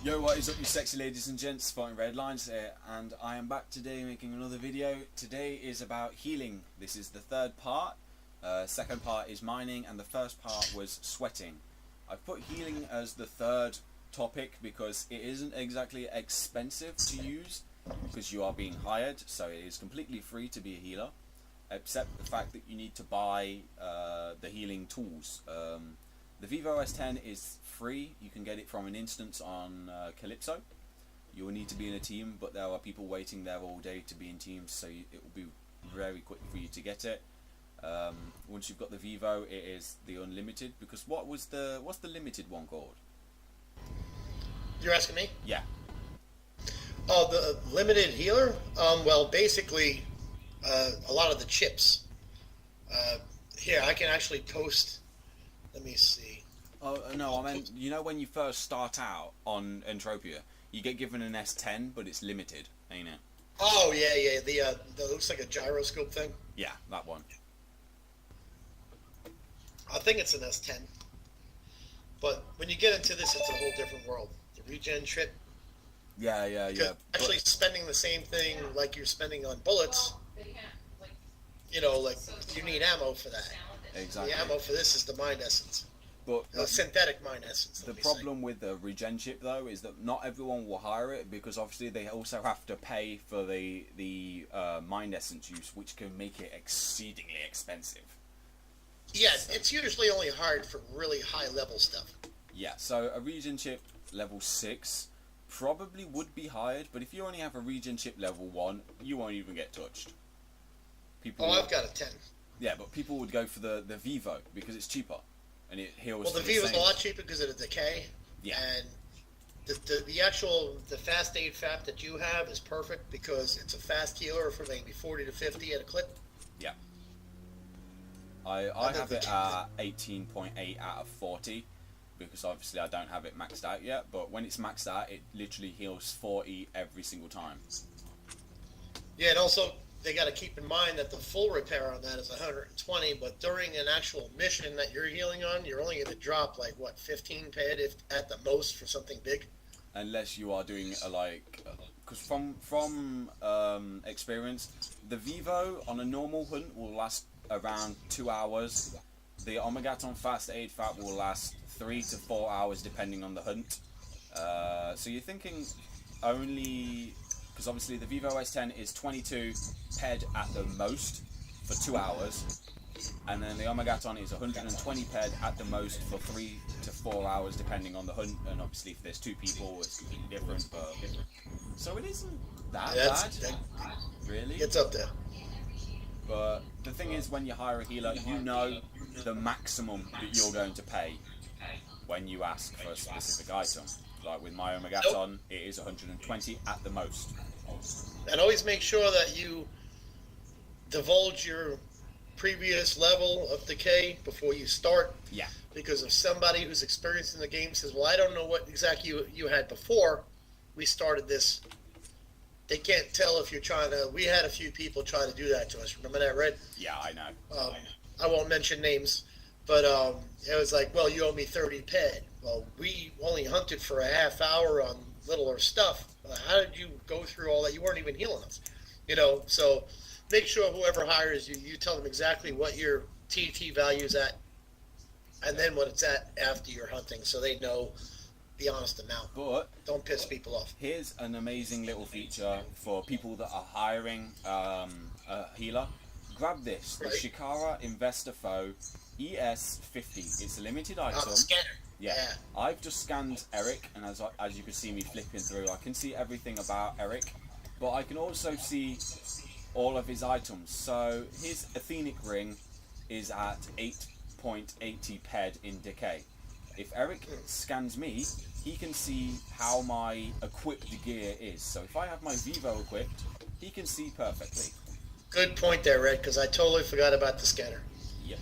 Yo, what is up, you sexy ladies and gents? Fighting Red Lines here, and I am back today making another video. Today is about healing. This is the third part. Second part is mining, and the first part was sweating. I've put healing as the third topic because it isn't exactly expensive to use, because you are being hired, so it is completely free to be a healer, except the fact that you need to buy the healing tools. The Vivo S10 is free. You can get it from an instance on Calypso. You will need to be in a team, but there are people waiting there all day to be in teams, so it will be very quick for you to get it. Once you've got the Vivo, it is the unlimited, because what's the limited one called? You're asking me? Yeah. Oh, the limited healer? Well, basically, a lot of the chips. Here, I can actually post. Let me see. Oh no, I meant, you know when you first start out on Entropia, you get given an S10, but it's limited, ain't it? Oh yeah. The looks like a gyroscope thing. Yeah, that one. I think it's an S10. But when you get into this, it's a whole different world. The regen chip. Yeah. Actually, spending the same thing like you're spending on bullets. You know, like you need ammo for that. Exactly. The ammo for this is the mind essence. But the synthetic mind essence. The problem with the regen chip though is that not everyone will hire it, because obviously they also have to pay for the mind essence use, which can make it exceedingly expensive. Yeah, it's usually only hard for really high level stuff. Yeah, so a regen chip level 6 probably would be hired, but if you only have a regen chip level 1, you won't even get touched. I've got a 10. Yeah, but people would go for the Vivo because it's cheaper and it heals. Well, the Vivo's a lot cheaper because of the decay. Yeah. And the fast aid FAP that you have is perfect because it's a fast healer for maybe 40 to 50 at a clip. Yeah. I have it at 18.8 out of 40 because obviously I don't have it maxed out yet, but when it's maxed out, it literally heals 40 every single time. Yeah, and also they got to keep in mind that the full repair on that is 120, but during an actual mission that you're healing on, you're only going to drop like what, 15 ped if at the most for something big. Unless you are doing because from experience, the Vivo on a normal hunt will last around 2 hours. The Omegaton Fast Aid FAP will last 3 to 4 hours depending on the hunt. So you're thinking only, because obviously the Vivo S10 is 22 ped at the most for 2 hours, and then the Omegaton is 120 ped at the most for 3 to 4 hours depending on the hunt, and obviously if there's 2 people it's completely different, but so it isn't that bad, really. It's up there. But the thing is, when you hire a healer, you know the maximum that you're going to pay when you ask for a specific item. Like with my Omegaton, it is 120 at the most. And always make sure that you divulge your previous level of decay before you start. Yeah. Because if somebody who's experienced in the game says, well, I don't know what exactly you had before we started this, they can't tell if you're trying to. We had a few people try to do that to us. Remember that, Red? Yeah, I know. I won't mention names, but it was like, well, you owe me 30 ped. Well, we only hunted for a half hour on littler stuff. How did you go through all that? You weren't even healing us, you know. So make sure whoever hires you, you tell them exactly what your TT value is at, and then what it's at after you're hunting, so they know the honest amount. But don't piss people off. Here's an amazing little feature for people that are hiring a healer. Grab this, the Shikara Investor Foe ES50. It's a limited item. Oh, the scanner. Yeah. I've just scanned Eric, and as you can see me flipping through, I can see everything about Eric, but I can also see all of his items. So his Athenic ring is at 8.80 ped in decay. If Eric scans me, he can see how my equipped gear is. So if I have my Vivo equipped, he can see perfectly. Good point there, Red, because I totally forgot about the scanner. Yep.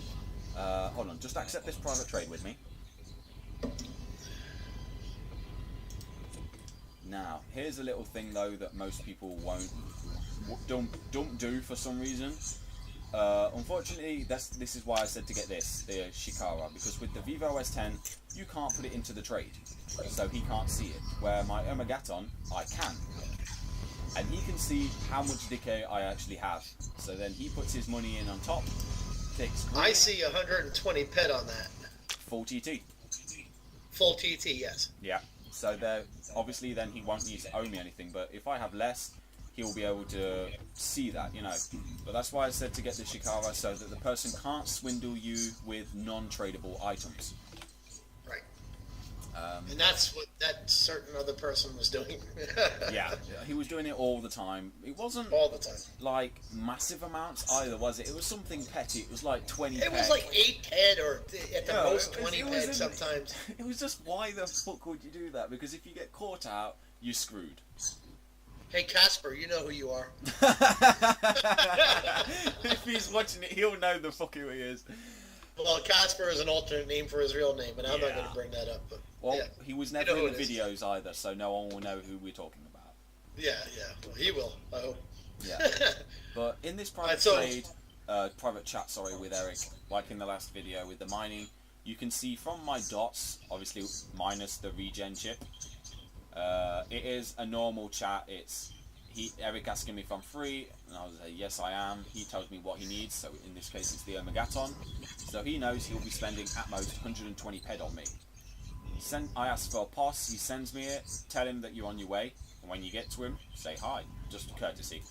Hold on, just accept this private trade with me. Now, here's a little thing though that most people don't do for some reason. Unfortunately, this is why I said to get the Shikara, because with the Vivo S10, you can't put it into the trade, so he can't see it. Where my Omegaton, I can. And he can see how much decay I actually have. So then he puts his money in on top, takes... I see 120 pet on that. Full TT. Full TT, yes. Yeah. So there, obviously then he won't need to owe me anything, but if I have less, he'll be able to see that, you know. But that's why I said to get the Shikara, so that the person can't swindle you with non-tradable items. Right. And that's what that certain other person was doing. Yeah, he was doing it all the time. It wasn't all the time like massive amounts either, was it? It was something petty. It was like 20 It was like 8 pet or at the most 20 pet was sometimes. It was just, why the fuck would you do that? Because if you get caught out, you're screwed. Hey Casper, you know who you are. If he's watching it, he'll know the fuck who he is. Well, Casper is an alternate name for his real name, and I'm not going to bring that up. But well, yeah. He was never in the videos either, so no one will know who we're talking about. Yeah. Well, he will, I hope. Yeah. But in this private private chat, with Eric, like in the last video with the mining, you can see from my dots, obviously minus the regen chip, it is a normal chat. It's Eric asking me if I'm free, and I was like, yes I am. He tells me what he needs, so in this case it's the Omegaton. So he knows he'll be spending at most 120 ped on me. I ask for a POS, he sends me it, tell him that you're on your way, and when you get to him, say hi, just a courtesy.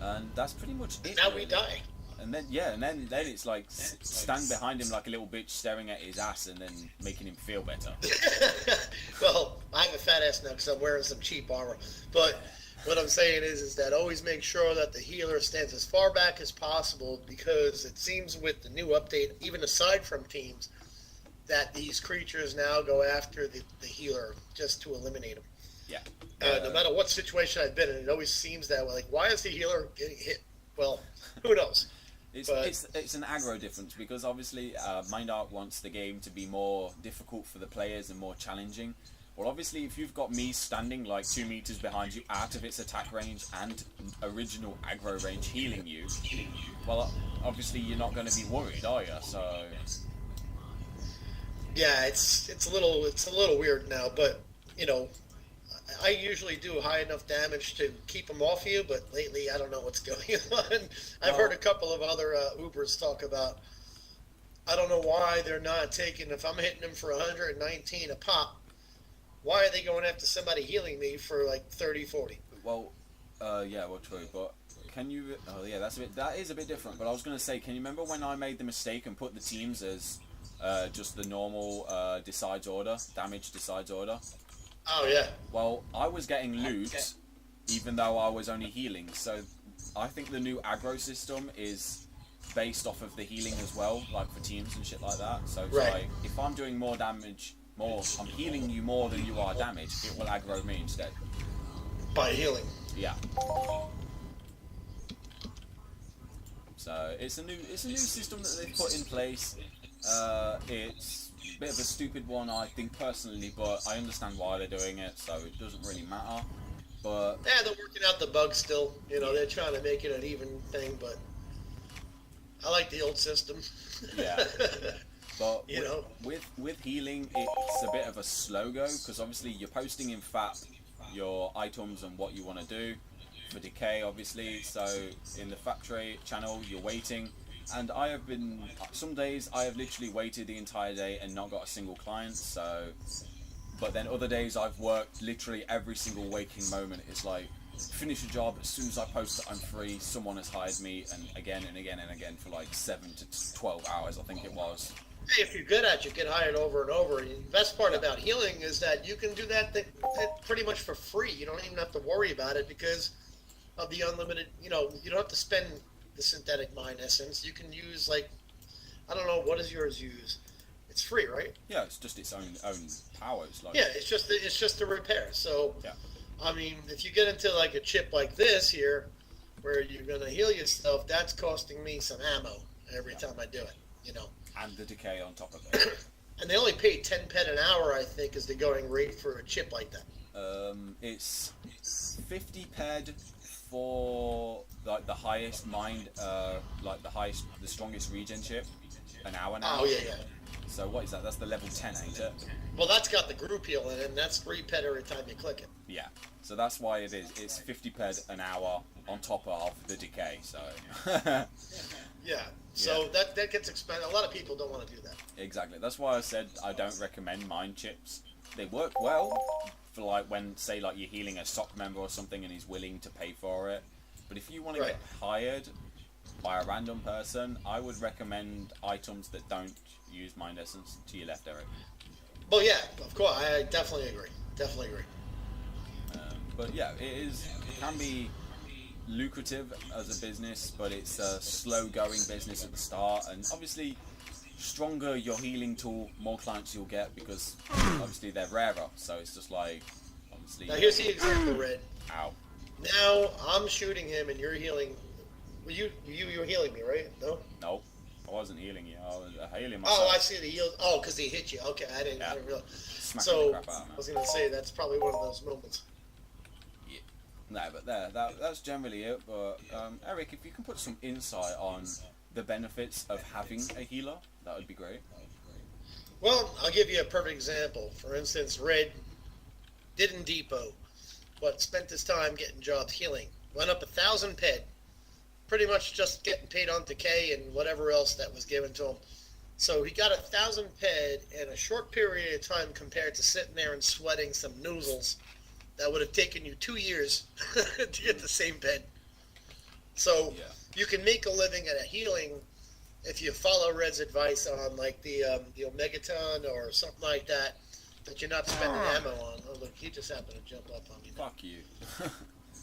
And that's pretty much it. Now we die. And then then it's like stand behind him like a little bitch, staring at his ass, and then making him feel better. Well, I have a fat ass now because I'm wearing some cheap armor. But what I'm saying is that always make sure that the healer stands as far back as possible, because it seems with the new update, even aside from teams, that these creatures now go after the healer just to eliminate him. Yeah. No matter what situation I've been in, it always seems that way. Like, why is the healer getting hit? Well, who knows? It's an aggro difference, because obviously Mindark wants the game to be more difficult for the players and more challenging. Well, obviously if you've got me standing like 2 meters behind you out of its attack range and original aggro range healing you, well obviously you're not going to be worried, are you? So yeah, it's a little weird now, but you know, I usually do high enough damage to keep them off you, but lately I don't know what's going on. I've heard a couple of other Ubers talk about, I don't know why they're not taking, if I'm hitting them for 119 a pop, why are they going after somebody healing me for like 30, 40? Well, yeah, well, true, but can you, oh yeah, that is a bit different, but I was going to say, can you remember when I made the mistake and put the teams as just the normal damage decides order? Oh, yeah. Well, I was getting loot, even though I was only healing, so I think the new aggro system is based off of the healing as well, like for teams and shit like that. So it's like, if I'm doing more damage, I'm healing you more than you are damage, it will aggro me instead. By healing. Yeah. So it's a new system that they've put in place. It's a bit of a stupid one, I think personally, but I understand why they're doing it, so it doesn't really matter. But yeah, they're working out the bugs still. You know, they're trying to make it an even thing, but I like the old system. Yeah. But you know, with healing, it's a bit of a slow go, because obviously you're posting in FAP your items and what you want to do for decay, obviously. So in the FAP channel, you're waiting, and I have been, some days I have literally waited the entire day and not got a single client. So, but then other days I've worked literally every single waking moment. It's like, finish a job, as soon as I post that I'm free, someone has hired me, and again and again and again for like 7 to 12 hours, I think it was. Hey, if you're good at it, you get hired over and over. And the best part about healing is that you can do that pretty much for free. You don't even have to worry about it because of the unlimited, you know, you don't have to spend the synthetic mine essence. You can use, like, I don't know, what does yours use? It's free, right? Yeah, it's just its own powers. Like. Yeah, it's just a repair. So, yeah. I mean, if you get into like a chip like this here, where you're going to heal yourself, that's costing me some ammo every time I do it, you know. And the decay on top of it. And they only pay 10 pet an hour, I think, is the going rate for a chip like that. It's 50 ped for like the highest the strongest regen chip an hour now. Oh yeah. So what is that? That's the level 10, ain't it? Well, that's got the group heal in it, and that's 3 ped every time you click it. Yeah. So that's why it is. It's 50 ped an hour on top of the decay. So. Yeah. So that gets expensive. A lot of people don't want to do that. Exactly. That's why I said I don't recommend mind chips. They work well for like when, say, like you're healing a SOC member or something and he's willing to pay for it. But if you want to get hired by a random person, I would recommend items that don't use mind essence. To your left, Eric. Well, yeah, of course. I definitely agree. But yeah, it can be lucrative as a business, but it's a slow-going business at the start, and obviously, stronger your healing tool, more clients you'll get because obviously they're rarer. So it's just like, obviously. Now here's the example, Red. Ow. Now I'm shooting him, and you're healing. Well, you were healing me, right? No. No, I wasn't healing you. I was healing myself. Oh, I see the heals. Oh, because he hit you. Okay, I didn't realize. Smacking the crap out of me. I was gonna say that's probably one of those moments. No, but that's generally it. But Eric, if you can put some insight on the benefits of having a healer, that would be great. Well, I'll give you a perfect example. For instance, Red didn't depot, but spent his time getting jobs healing. Went up 1,000 ped, pretty much just getting paid on decay and whatever else that was given to him. So he got 1,000 ped in a short period of time compared to sitting there and sweating some noozles that would have taken you 2 years to get the same ped. So you can make a living at a healing if you follow Red's advice on like the Omegaton or something like that you're not spending ammo on. Oh look, he just happened to jump up on me. Fuck you.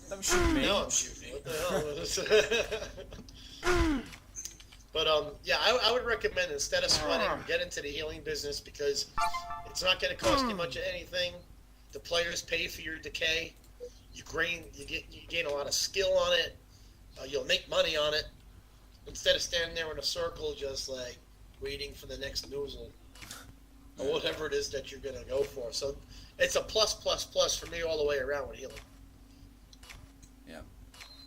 Don't shoot me. No, I'm shooting. What the hell? But yeah, I would recommend instead of sweating, get into the healing business because it's not going to cost you much of anything. The players pay for your decay. You gain a lot of skill on it. You'll make money on it instead of standing there in a circle just like waiting for the next noozle or whatever it is that you're going to go for. So it's a plus for me all the way around with healing. Yeah.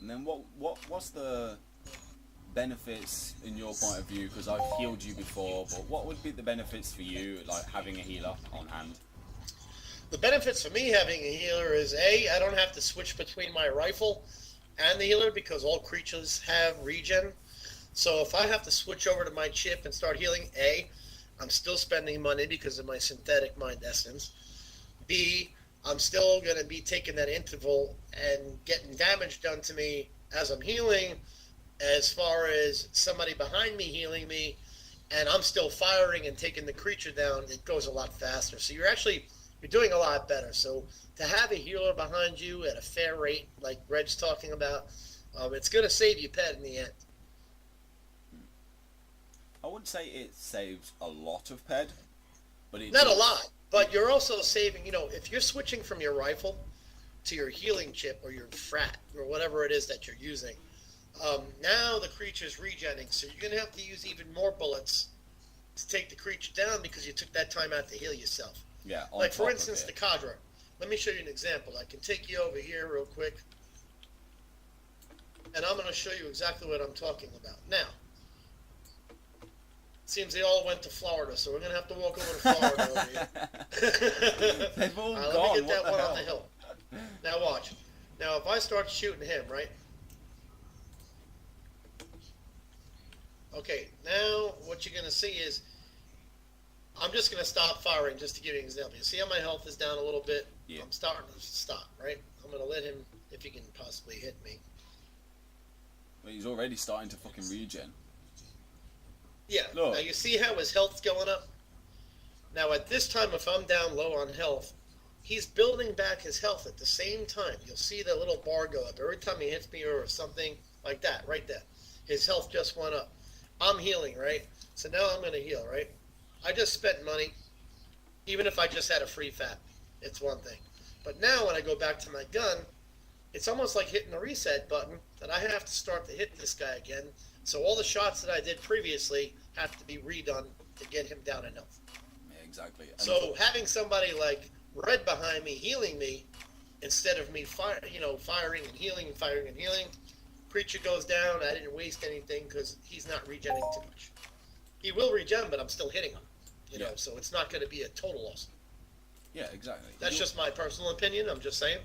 And then what's the benefits in your point of view? Because I've healed you before, but what would be the benefits for you, like having a healer on hand? The benefits for me having a healer is I don't have to switch between my rifle and the healer because all creatures have regen. So if I have to switch over to my chip and start healing, I'm still spending money because of my synthetic mind essence. B, I'm still going to be taking that interval and getting damage done to me as I'm healing, as far as somebody behind me healing me, and I'm still firing and taking the creature down. It goes a lot faster. So you're doing a lot better. So to have a healer behind you at a fair rate, like Red's talking about, it's going to save you pet in the end. I wouldn't say it saves a lot of ped, but it not a lot. But you're also saving, if you're switching from your rifle to your healing chip or your frat or whatever it is that you're using, now the creature's regenning, so you're going to have to use even more bullets to take the creature down because you took that time out to heal yourself. Yeah. Like, for instance, the Cadra. Let me show you an example. I can take you over here real quick, and I'm going to show you exactly what I'm talking about. Now, seems they all went to Florida, so we're going to have to walk over to Florida over here. They've all gone. Let me get that one on the hill. Now watch. Now if I start shooting him, right? Okay, now what you're going to see is I'm just going to stop firing just to give you an example. You see how my health is down a little bit? Yeah. I'm starting to stop, right? I'm going to let him, if he can possibly hit me. Well, he's already starting to fucking regen. Yeah. Look. Now you see how his health's going up? Now at this time, if I'm down low on health, he's building back his health at the same time. You'll see the little bar go up. Every time he hits me or something like that, right there. His health just went up. I'm healing, right? So now I'm going to heal, right? I just spent money. Even if I just had a free fat, it's one thing. But now when I go back to my gun, it's almost like hitting the reset button that I have to start to hit this guy again. So all the shots that I did previously have to be redone to get him down enough. Yeah, exactly. And so having somebody like Red behind me healing me instead of me firing and healing, creature goes down. I didn't waste anything because he's not regenerating too much. He will regen, but I'm still hitting him. You know, so it's not going to be a total loss. Yeah, exactly. That's just my personal opinion. I'm just saying.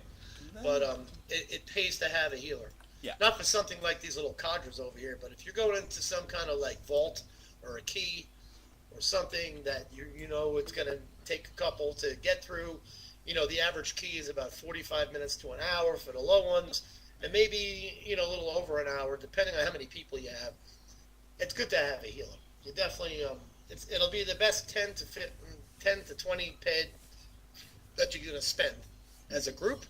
But it pays to have a healer. Yeah. Not for something like these little codgers over here, but if you're going into some kind of like vault or a key or something that you know it's going to take a couple to get through, you know, the average key is about 45 minutes to an hour for the low ones, and maybe, you know, a little over an hour, depending on how many people you have. It's good to have a healer. You definitely, it'll be the best 10 to 20 ped that you're going to spend as a group.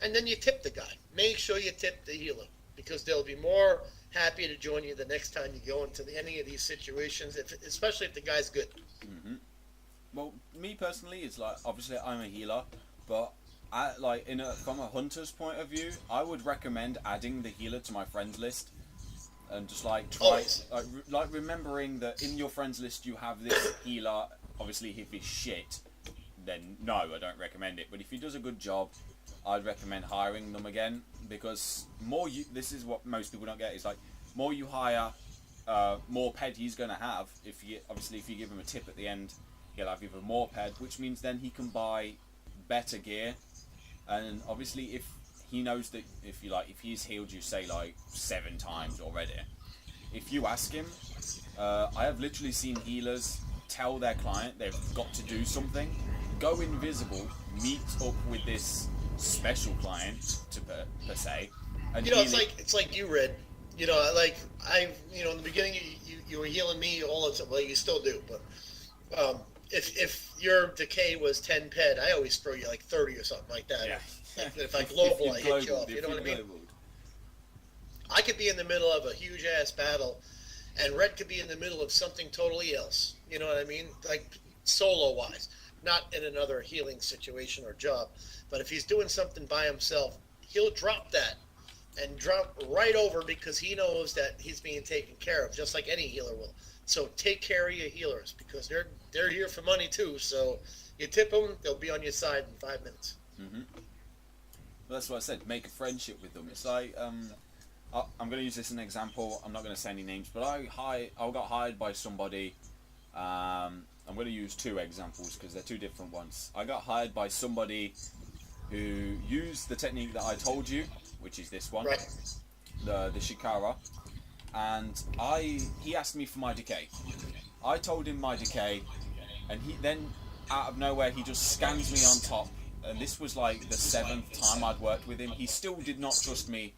And then you tip the guy. Make sure you tip the healer, because they'll be more happy to join you the next time you go into any of these situations, especially if the guy's good. Mm-hmm. Well, me personally, it's like, obviously I'm a healer, but from a hunter's point of view, I would recommend adding the healer to my friends list, and just like try, like remembering that in your friends list you have this healer. Obviously, if he's shit, then no, I don't recommend it. But if he does a good job, I'd recommend hiring them again, because this is what most people don't get, is like, more you hire, more ped he's going to have. If you give him a tip at the end, he'll have even more ped, which means then he can buy better gear. And obviously, if he knows that if he's healed you, say like 7 times already, if you ask him, I have literally seen healers tell their client they've got to do something, go invisible, meet up with this special client per se, and you know, it's like you, Red. You know, like in the beginning you were healing me all the time. Well, you still do, but if your decay was 10 ped, I always throw you like 30 or something like that. Yeah. If I global, I hit you off. You know what I mean? I could be in the middle of a huge ass battle, and Red could be in the middle of something totally else. You know what I mean? Like solo wise, not in another healing situation or job. But if he's doing something by himself, he'll drop that and drop right over, because he knows that he's being taken care of, just like any healer will. So take care of your healers, because they're here for money too. So you tip them, they'll be on your side in 5 minutes. Mm-hmm. Well, that's what I said. Make a friendship with them. It's like I'm going to use this as an example. I'm not going to say any names, but I got hired by somebody. I'm going to use 2 examples because they're 2 different ones. I got hired by somebody who used the technique that I told you, which is this one, right. the Shikara, and he asked me for my decay. I told him my decay, and he then, out of nowhere, he just scans me on top. And this was like the 7th time I'd worked with him. He still did not trust me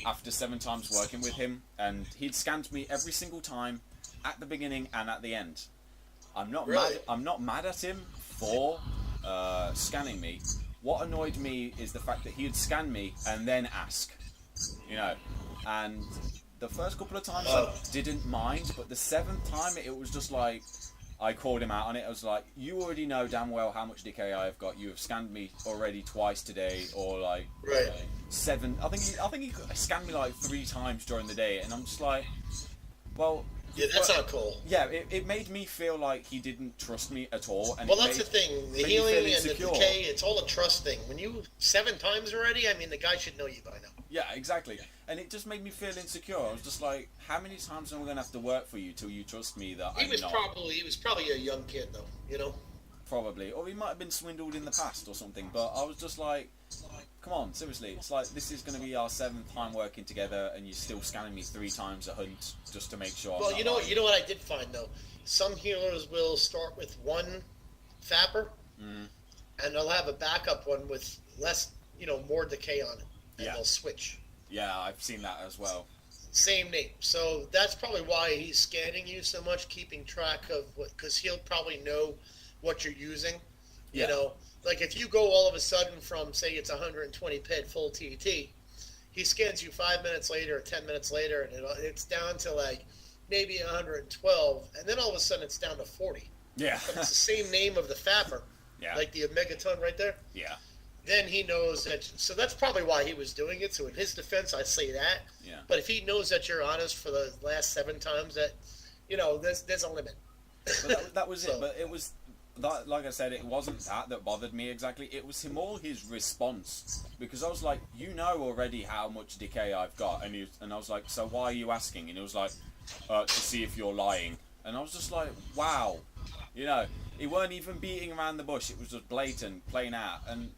after 7 times working with him, and he'd scanned me every single time, at the beginning and at the end. I'm not mad at him for scanning me. What annoyed me is the fact that he would scan me and then ask, you know. And the first couple of times I didn't mind, but the 7th time it was just like, I called him out on it. I was like, you already know damn well how much decay I have got. You have scanned me already twice today, or like 7. I think he scanned me like 3 times during the day, and I'm just like, well. Yeah, that's not cool. Yeah, it made me feel like he didn't trust me at all. And well, that's the thing. The healing and the decay, it's all a trust thing. When you 7 times already, I mean, the guy should know you by now. Yeah, exactly. And it just made me feel insecure. I was just like, how many times am I going to have to work for you till you trust me that He was probably a young kid, though, you know? Probably. Or he might have been swindled in the past or something. But I was just like, come on, seriously. It's like, this is going to be our 7th time working together, and you're still scanning me 3 times a hunt just to make sure. Well, you know what I did find, though? Some healers will start with 1 fapper, and they'll have a backup one with less, more decay on it. And they'll switch. Yeah, I've seen that as well. Same name. So that's probably why he's scanning you so much, keeping track of because he'll probably know what you're using. You know, like if you go all of a sudden from, say, it's 120 ped full TT, he scans you 5 minutes later or 10 minutes later, and it's down to like maybe 112, and then all of a sudden it's down to 40. Yeah. But it's the same name of the fapper. Yeah. Like the megaton right there. Yeah. Then he knows that, so that's probably why he was doing it. So in his defense, I say that. Yeah. But if he knows that you're honest for the last 7 times, that, there's a limit. But that was it. But it was that, like I said, it wasn't that bothered me exactly. It was more his response, because I was like, you know already how much decay I've got, and I was like, so why are you asking? And he was like, to see if you're lying. And I was just like, wow, you know, he weren't even beating around the bush. It was just blatant, plain out. And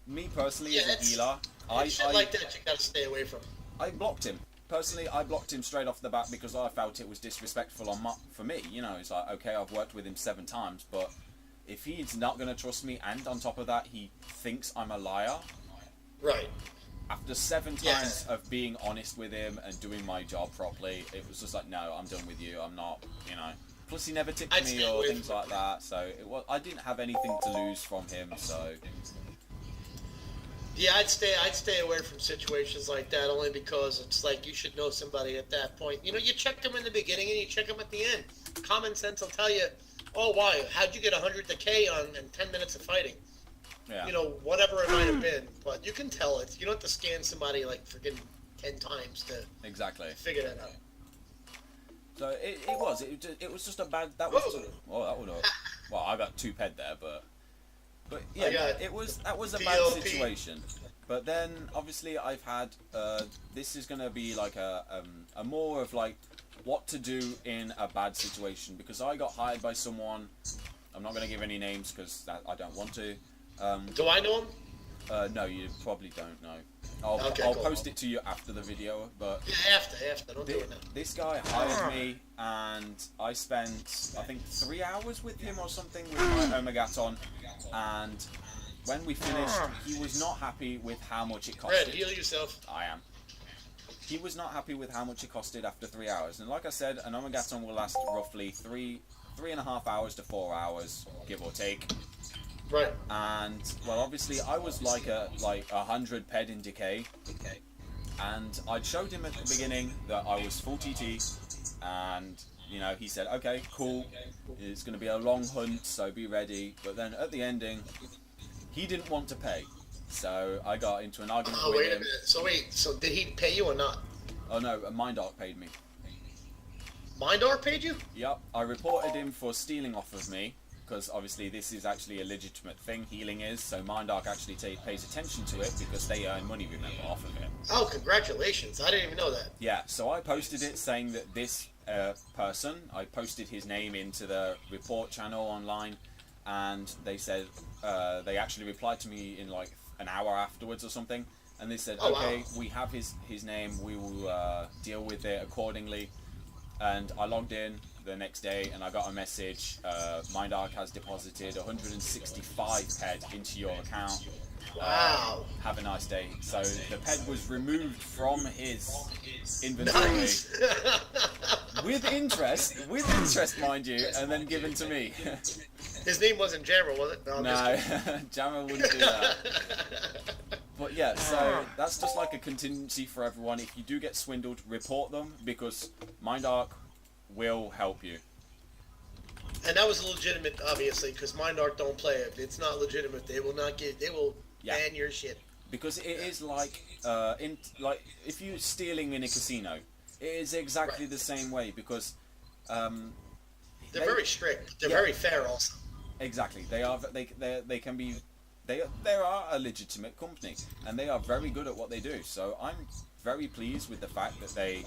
me personally, as a healer, shit like that you gotta stay away from. I blocked him. Personally, I blocked him straight off the bat because I felt it was disrespectful for me. You know, it's like, okay, I've worked with him 7 times, but if he's not going to trust me, and on top of that, he thinks I'm a liar. Right. After 7 times of being honest with him and doing my job properly, it was just like, no, I'm done with you. I'm not, you know. Plus, he never tipped me or things like that, so I didn't have anything to lose from him, so... Yeah, I'd stay away from situations like that, only because it's like you should know somebody at that point. You know, you check them in the beginning and you check them at the end. Common sense will tell you, oh, why? How'd you get 100 decay in 10 minutes of fighting? Yeah. You know, whatever it might have been. But you can tell it. You don't have to scan somebody like freaking 10 times to figure that out. So it was just a bad... That was... Oh, that would have... Well, I got 2 ped there, but yeah, that was a bad situation. But then obviously I've had this is gonna be like a more of like what to do in a bad situation, because I got hired by someone. I'm not gonna give any names because I don't want to. Do I know him? No, you probably don't know. I'll post it to you after the video, but yeah, after. Don't do it now. This guy hired me, and I spent I think 3 hours with him or something with my Omegaton, and when we finished, he was not happy with how much it costed. Red, heal yourself. I am. He was not happy with how much it costed after 3 hours, and like I said, an Omegaton will last roughly 3.5 hours to 4 hours, give or take. Right. And well, obviously, I was like 100 ped in decay, and I'd showed him at the beginning that I was full TT, and you know, he said, okay, cool, it's going to be a long hunt, so be ready. But then at the ending, he didn't want to pay, so I got into an argument with him. Wait a minute. So did he pay you or not? Oh no, Mindark paid me. Mindark paid you? Yep, I reported him for stealing off of me. Because obviously this is actually a legitimate thing, healing is, so Mindark actually pays attention to it because they earn money, remember, off of it. Oh, congratulations. I didn't even know that. Yeah, so I posted it saying that this person, I posted his name into the report channel online, and they said, they actually replied to me in like an hour afterwards or something, and they said, okay, we have his name, we will deal with it accordingly. And I logged in the next day and I got a message, Mindark has deposited 165 ped into your account. Wow. Have a nice day. So the ped was removed from his inventory. Nice. with interest, mind you, and then given to me. His name wasn't Jammer, was it? No, Jammer wouldn't do that. But yeah, so that's just like a contingency for everyone. If you do get swindled, report them, because Mindark will help you. And that was legitimate, obviously, because Mindark don't play. If it's not legitimate, they will not get. They will ban your shit. Because it is like, if you're stealing in a casino, it is exactly the same way. Because they're very strict. They're very fair, also. Exactly, they are. They can be. They are a legitimate company, and they are very good at what they do. So I'm very pleased with the fact that they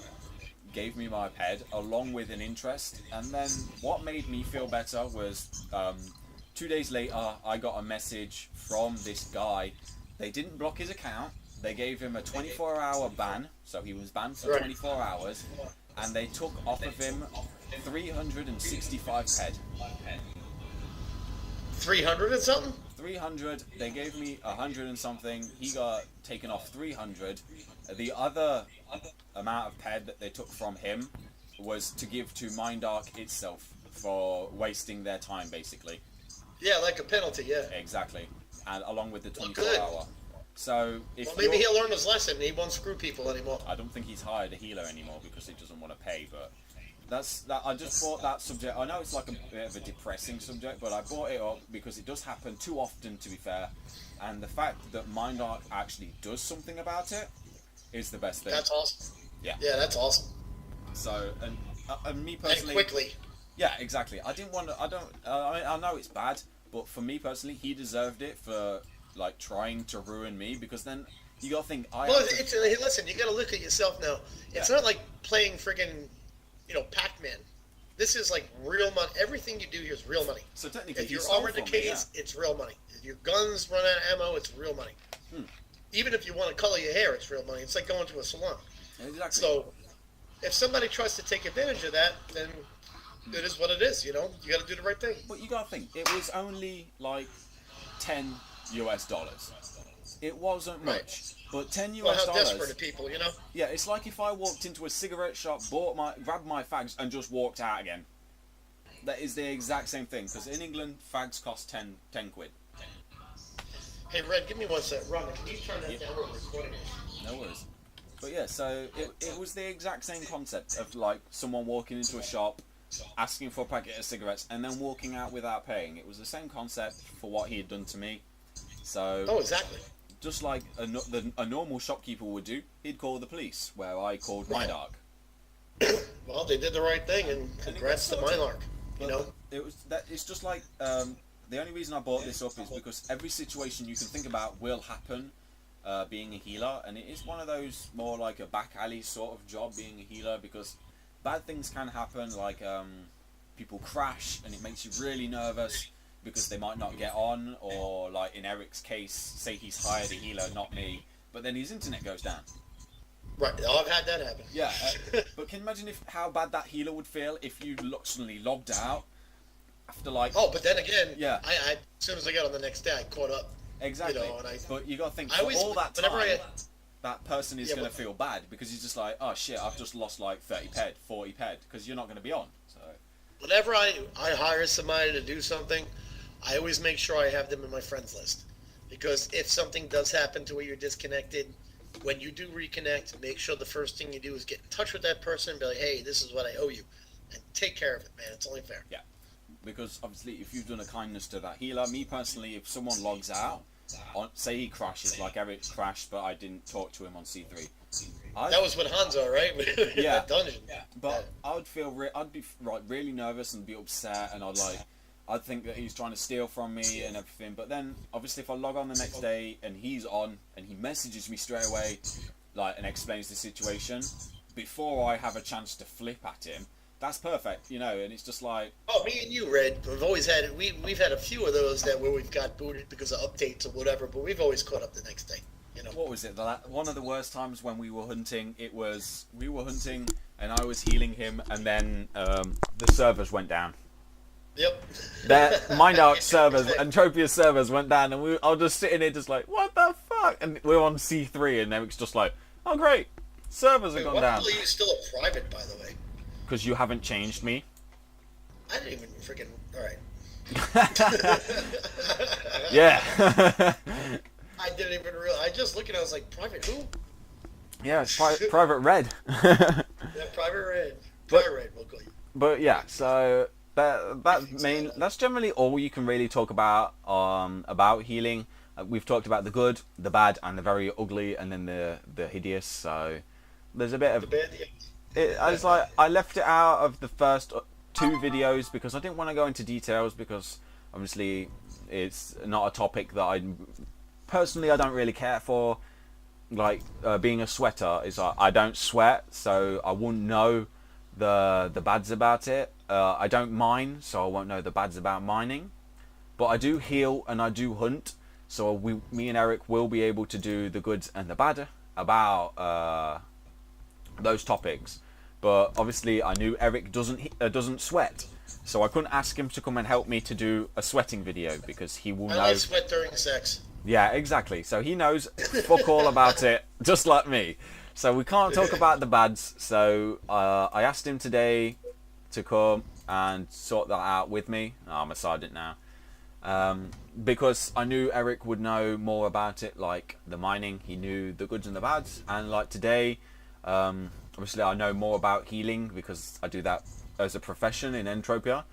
gave me my ped along with an interest. And then what made me feel better was 2 days later I got a message from this guy. They didn't block his account, they gave him a 24-hour ban, so he was banned for 24 hours, and they took off of him 365 ped. 300 and something? 300, they gave me 100 and something, he got taken off 300. The other amount of ped that they took from him was to give to Mindark itself for wasting their time, basically. Yeah, like a penalty, yeah. Exactly, and along with the 24-hour. So if maybe he'll learn his lesson. He won't screw people anymore. I don't think he's hired a healer anymore because he doesn't want to pay, but that's that. I just brought that subject. I know it's like a bit of a depressing subject, but I brought it up because it does happen too often, to be fair. And the fact that Mindark actually does something about it is the best thing. That's awesome. Yeah. Yeah, that's awesome. So, and me personally. And quickly. Yeah, exactly. I didn't want to. I don't. I mean, I know it's bad, But for me personally, he deserved it for like trying to ruin me, because then you gotta think listen, you gotta look at yourself now. It's not like playing friggin', Pac-Man. This is like real money. Everything you do here is real money. So technically, if your armor decays, it's real money. If your guns run out of ammo, it's real money. Even if you want to color your hair, it's real money. It's like going to a salon. Exactly. So if somebody tries to take advantage of that, then it is what it is. You got to do the right thing. But you gotta think, it was only like $10 US. It wasn't much, but $10 US. How desperate are people, Yeah, it's like if I walked into a cigarette shop, grabbed my fags, and just walked out again. That is the exact same thing, because in England, fags cost 10 quid. Hey, Red, give me one sec. Ron, can you turn that down? We're recording it. No worries. But yeah, so it was the exact same concept of like someone walking into a shop, asking for a packet of cigarettes, and then walking out without paying. It was the same concept for what he had done to me. So. Oh, exactly. Just like a normal shopkeeper would do, he'd call the police, where I called Minark. Well, they did the right thing, and congrats to Minark. It's just like the only reason I brought this up is because every situation you can think about will happen. Being a healer, and it is one of those more like a back alley sort of job, being a healer, because bad things can happen, like people crash, and it makes you really nervous because they might not get on, or like in Eric's case, say he's hired a healer, not me, but then his internet goes down. Right, I've had that happen. Yeah, but can you imagine how bad that healer would feel if you suddenly logged out after like... Oh, but then again, yeah. I as soon as I got on the next day, I caught up. Exactly, but you got to think, all that time, that person is going to feel bad, because he's just like, oh shit, I've just lost like 30 ped, 40 ped, because you're not going to be on. So whenever I hire somebody to do something, I always make sure I have them in my friends list, because if something does happen to where you're disconnected, when you do reconnect, make sure the first thing you do is get in touch with that person and be like, hey, this is what I owe you, and take care of it, man. It's only fair. Yeah, because obviously if you've done a kindness to that healer, me personally, if someone logs out, say he crashes, like Eric crashed, but I didn't talk to him on C3. That was with Hanzo, right? Yeah. Dungeon. Yeah. But I would feel, I'd be really nervous and be upset, and I'd think that he's trying to steal from me and everything. But then, obviously, if I log on the next day and he's on and he messages me straight away, like, and explains the situation, before I have a chance to flip at him, that's perfect, and it's just like... Oh, me and you, Red, we've always had it. We've had a few of those where we've got booted because of updates or whatever, but we've always caught up the next day. What was it? One of the worst times when we were hunting, we were hunting and I was healing him, and then the servers went down. Yep. Mindark servers, Entropia's servers went down, and I was just sitting here just like, what the fuck? And we're on C3, and Eric's just like, oh great, servers have gone down. Why are you still a private, by the way? Because you haven't changed me. I didn't even freaking... Alright. Yeah. I didn't even realize. I just looked at it, I was like, private who? Yeah, it's Private Red. Yeah, Private Red. Private Red, we'll call you. But yeah, so that's generally all you can really talk about healing. We've talked about the good, the bad, and the very ugly, and then the hideous. So there's a bit of... I left it out of the first 2 videos because I didn't want to go into details, because obviously it's not a topic that I don't really care for. Like being a sweater is I don't sweat, so I wouldn't know the bads about it. I don't mine, so I won't know the bads about mining. But I do heal and I do hunt, so me and Eric will be able to do the goods and the bad about those topics. But obviously I knew Eric doesn't sweat, so I couldn't ask him to come and help me to do a sweating video, because he will know. I sweat during sex. Yeah, exactly. So he knows fuck all about it, just like me. So we can't talk about the bads. So I asked him today to come and sort that out with me. Oh, I'm a sergeant now. Because I knew Eric would know more about it, like the mining. He knew the goods and the bads. And like today, obviously I know more about healing because I do that as a profession in Entropia.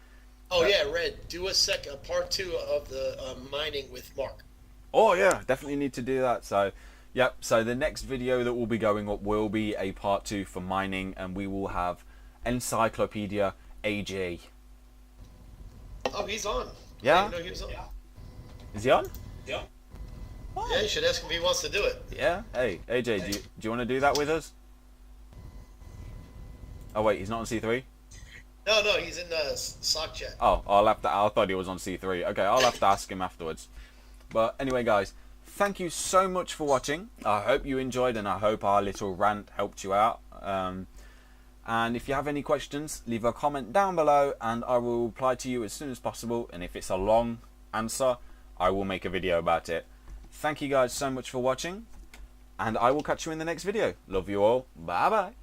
Oh yeah, Red, do a part 2 of the mining with Mark. Oh yeah, definitely need to do that. So, yep. So the next video that will be going up will be a part 2 for mining, and we will have Encyclopedia AJ. Oh, he's on. Yeah. I didn't know he was on. Is he on? Yeah. Oh. Yeah, you should ask him if he wants to do it. Yeah. Hey, AJ, do you want to do that with us? Oh wait, he's not on C3. No, he's in the sock chat. Oh, I thought he was on C3. Okay, I'll have to ask him afterwards. But anyway, guys, thank you so much for watching. I hope you enjoyed, and I hope our little rant helped you out. And if you have any questions, leave a comment down below, and I will reply to you as soon as possible. And if it's a long answer, I will make a video about it. Thank you guys so much for watching, and I will catch you in the next video. Love you all. Bye bye.